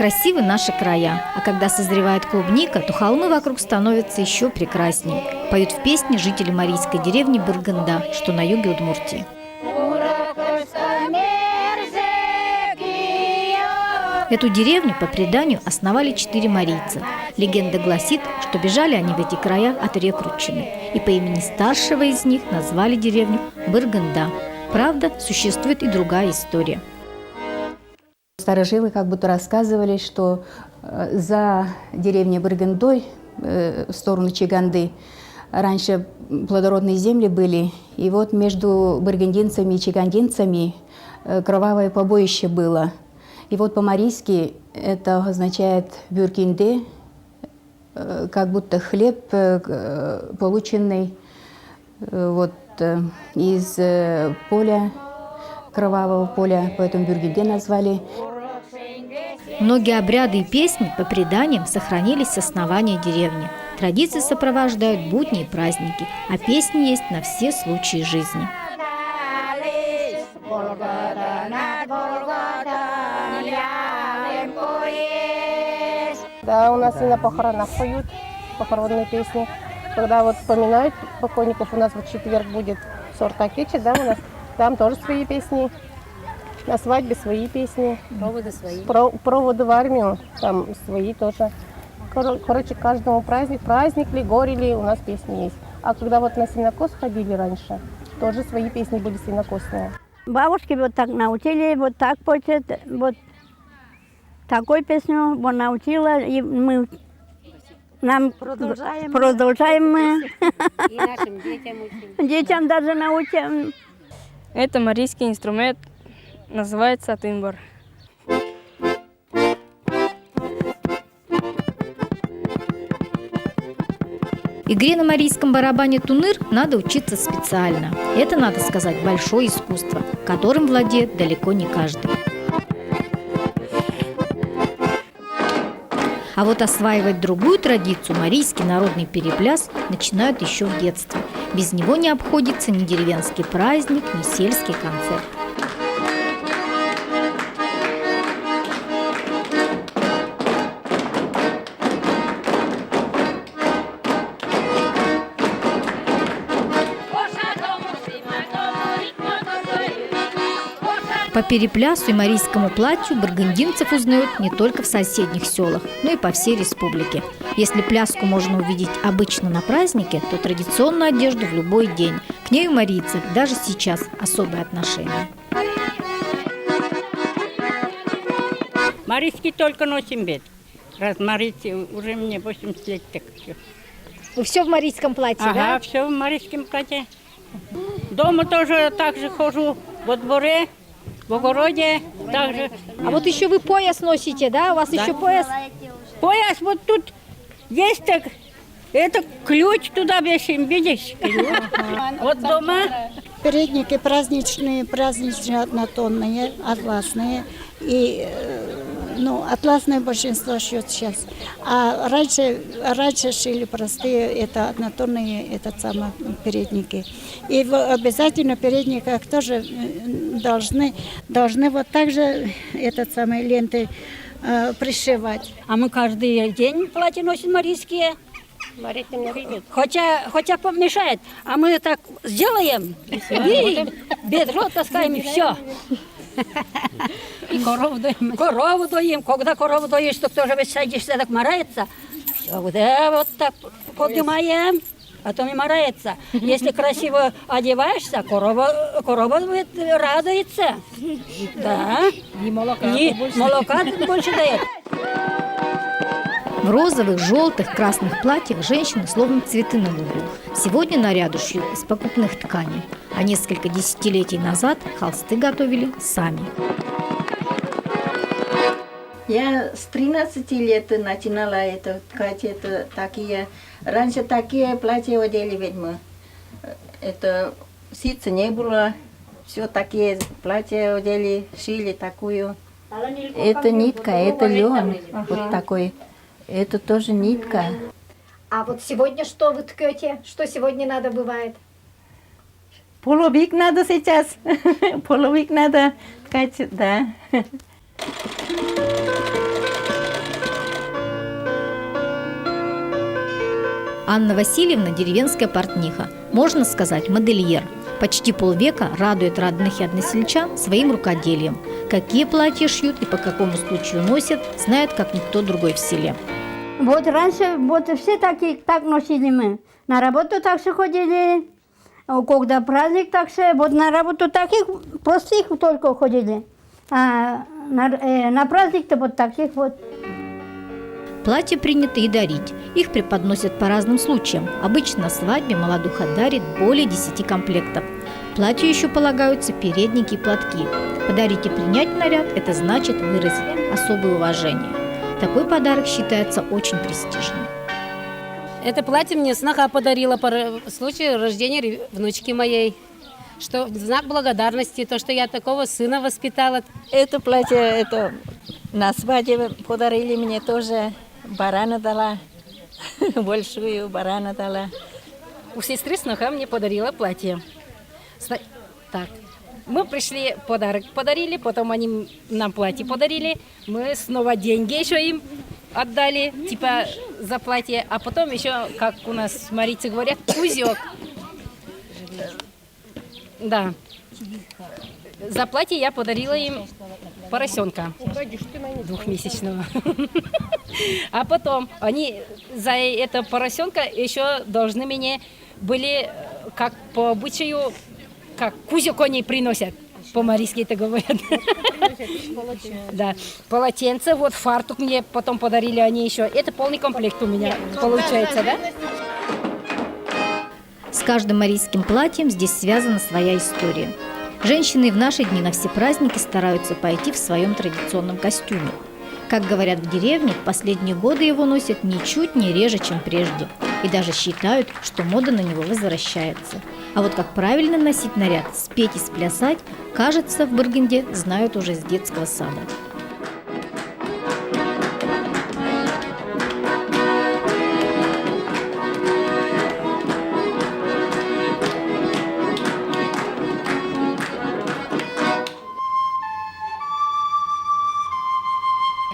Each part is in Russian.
красивы наши края, а когда созревает клубника, то холмы вокруг становятся еще прекраснее. Поют в песне жители марийской деревни Быргында, что на юге Удмуртии. Эту деревню, по преданию, основали 4 марийца. Легенда гласит, что бежали они в эти края от рек Рутчины. И по имени старшего из них назвали деревню Быргында. Правда, существует и другая история. Старожилы как будто рассказывали, что за деревней Быргындой, в сторону Чиганды, раньше плодородные земли были. И вот между быргындинцами и чигандинцами кровавое побоище было. И вот по-марийски это означает «бюркинде», как будто хлеб, полученный вот из поля, кровавого поля, поэтому «бюркинде» назвали. Многие обряды и песни, по преданиям, сохранились с основания деревни. Традиции сопровождают будни и праздники, а песни есть на все случаи жизни. Да, у нас и на похоронах поют похоронные песни. Когда вот вспоминают покойников, у нас вот в четверг будет Сортакичи, да, у нас там тоже свои песни. На свадьбе свои песни. Проводы свои. Проводы в армию, там свои тоже. Короче, каждому праздник ли, горе ли, у нас песни есть. А когда вот на сенокос ходили раньше, тоже свои песни были сенокосные. Бабушки вот так научили, вот так петь, вот такую песню вот научила, и мы нам продолжаем мы. И нашим детям учим. Детям даже научим. Это марийский инструмент, называется тымбар. Игре на марийском барабане туныр надо учиться специально. Это, надо сказать, большое искусство, которым владеет далеко не каждый. А вот осваивать другую традицию, марийский народный перепляс, начинают еще в детстве. Без него не обходится ни деревенский праздник, ни сельский концерт. По переплясу и марийскому платью быргындинцев узнают не только в соседних селах, но и по всей республике. Если пляску можно увидеть обычно на празднике, то традиционную одежду в любой день. К ней у марийцев даже сейчас особое отношение. Марийский только носим бед. Раз марийцы, уже мне 80 лет, так все. Вы все в марийском платье, Ага, да? все в марийском платье. Дома тоже так же хожу, во дворе, в огороде также. А вот еще вы пояс носите, да? У вас еще пояс? Пояс вот тут есть, так это ключ туда вешаем, видишь? Вот дома. Передники праздничные, однотонные, атласные. И атласное большинство шьет сейчас. А раньше шили простые, это однотонные, передники. И обязательно в передниках тоже должны вот так же ленты пришивать. А мы каждый день платья носим марийские. Марийцы не видят. Хотя помешает. А мы так сделаем, и бедро таскаем, и все. И корову доим. Корову доим. Когда корову доишь, то тоже ведь садишься, так морается. Все, вот так поднимаем, а то не морается. Если красиво одеваешься, корова радуется. Да. И молока. И молока больше дает. В розовых, желтых, красных платьях женщины словно цветы на лугу. Сегодня наряды шьют из покупных тканей, а несколько десятилетий назад холсты готовили сами. Я с 13 лет начинала это ткать, раньше такие платья одели ведьмы. Это ситца не было, все такие платья одели, шили такую. Это нитка, это лен, вот такой. Это тоже нитка. А вот сегодня что вы ткете? Что сегодня надо бывает? Половик надо сейчас. Половик надо ткать, да. Анна Васильевна – деревенская портниха, можно сказать, модельер. Почти полвека радует родных и односельчан своим рукоделием. Какие платья шьют и по какому случаю носят, знает как никто другой в селе. Вот раньше вот все так носили мы. На работу так же ходили, когда праздник так же, вот на работу таких простых только ходили. А на праздник-то вот таких вот. Платья принято и дарить. Их преподносят по разным случаям. Обычно на свадьбе молодуха дарит более 10 комплектов. Платью еще полагаются передники и платки. Подарить и принять наряд – это значит выразить особое уважение. Такой подарок считается очень престижным. Это платье мне сноха подарила по случаю рождения внучки моей. Что в знак благодарности, то, что я такого сына воспитала. Это платье, это на свадьбе подарили мне тоже. Барана дала, большую барана дала. У сестры сноха мне подарила платье. Так, мы пришли, подарок подарили, потом они нам платье подарили. Мы снова деньги еще им отдали, типа за платье. А потом еще, как у нас марийцы говорят, кузек. Да. За платье я подарила им поросенка двухмесячного. А потом они за это поросенка еще должны мне были, как по обычаю, как кузек они приносят. По-марийски это говорят. Да. Полотенце, вот фартук мне потом подарили они еще. Это полный комплект у меня получается, да? С каждым марийским платьем здесь связана своя история. Женщины в наши дни на все праздники стараются пойти в своем традиционном костюме. Как говорят в деревне, в последние годы его носят ничуть не реже, чем прежде. И даже считают, что мода на него возвращается. А вот как правильно носить наряд, спеть и сплясать, кажется, в Быргынде знают уже с детского сада.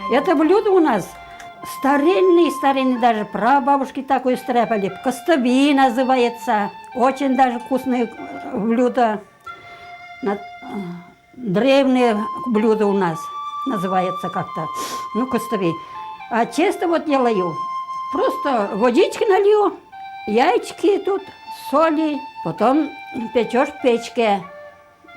Это блюдо у нас старинный, даже прабабушки такое стряпали. Костыви называется. Очень даже вкусное блюдо. Древнее блюдо у нас называется как-то. Ну, костыви. А тесто вот делаю. Просто водички налью, яйчики тут, соли. Потом печешь в печке.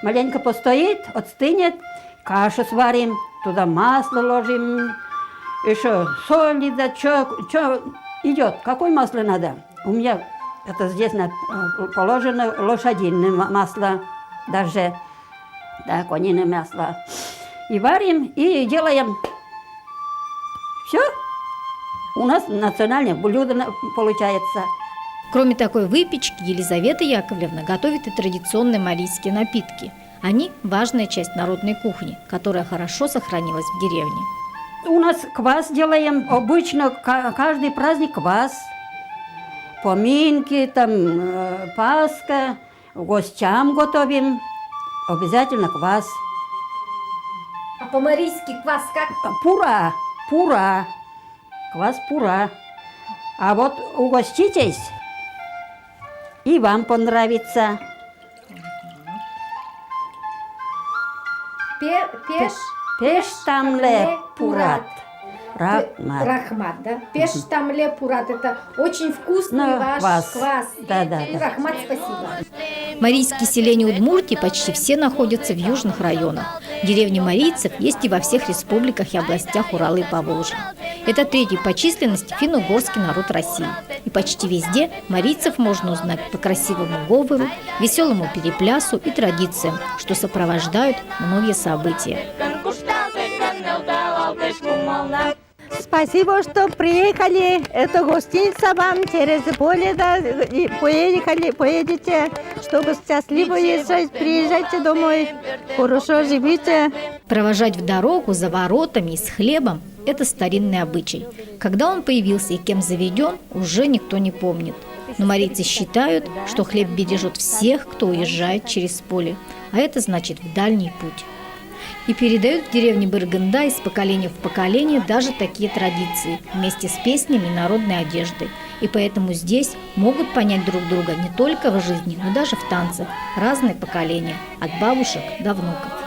Маленько постоит, отстынет. Кашу сварим. Туда масло ложим, еще соли, да, что идет, какое масло надо. У меня это здесь положено лошадиное масло, даже, да, кониное масло. И варим, и делаем. Все, у нас национальное блюдо получается. Кроме такой выпечки, Елизавета Яковлевна готовит и традиционные марийские напитки. Они – важная часть народной кухни, которая хорошо сохранилась в деревне. У нас квас делаем, обычно каждый праздник квас. Поминки, там Пасха, гостям готовим, обязательно квас. А по-марийски квас как? Пура, квас пура. А вот угоститесь, и вам понравится. Пештамле пурат. Рахмат, да? Пештамле пурат. Это очень вкусный ваш квас. Да. Рахмат, спасибо. Марийские селения Удмуртии почти все находятся в южных районах. Деревни марийцев есть и во всех республиках и областях Урала и Поволжья. Это третий по численности финно-угорский народ России. И почти везде марийцев можно узнать по красивому говору, веселому переплясу и традициям, что сопровождают многие события. Спасибо, что приехали. Это гостиница вам через поле, да, и поедете, чтобы счастливо езжать, приезжайте домой, хорошо живите. Провожать в дорогу за воротами и с хлебом – это старинный обычай. Когда он появился и кем заведен, уже никто не помнит. Но марийцы считают, что хлеб бережет всех, кто уезжает через поле, а это значит в дальний путь. И передают в деревне Быргында из поколения в поколение даже такие традиции, вместе с песнями и народной одеждой. И поэтому здесь могут понять друг друга не только в жизни, но даже в танцах разные поколения, от бабушек до внуков.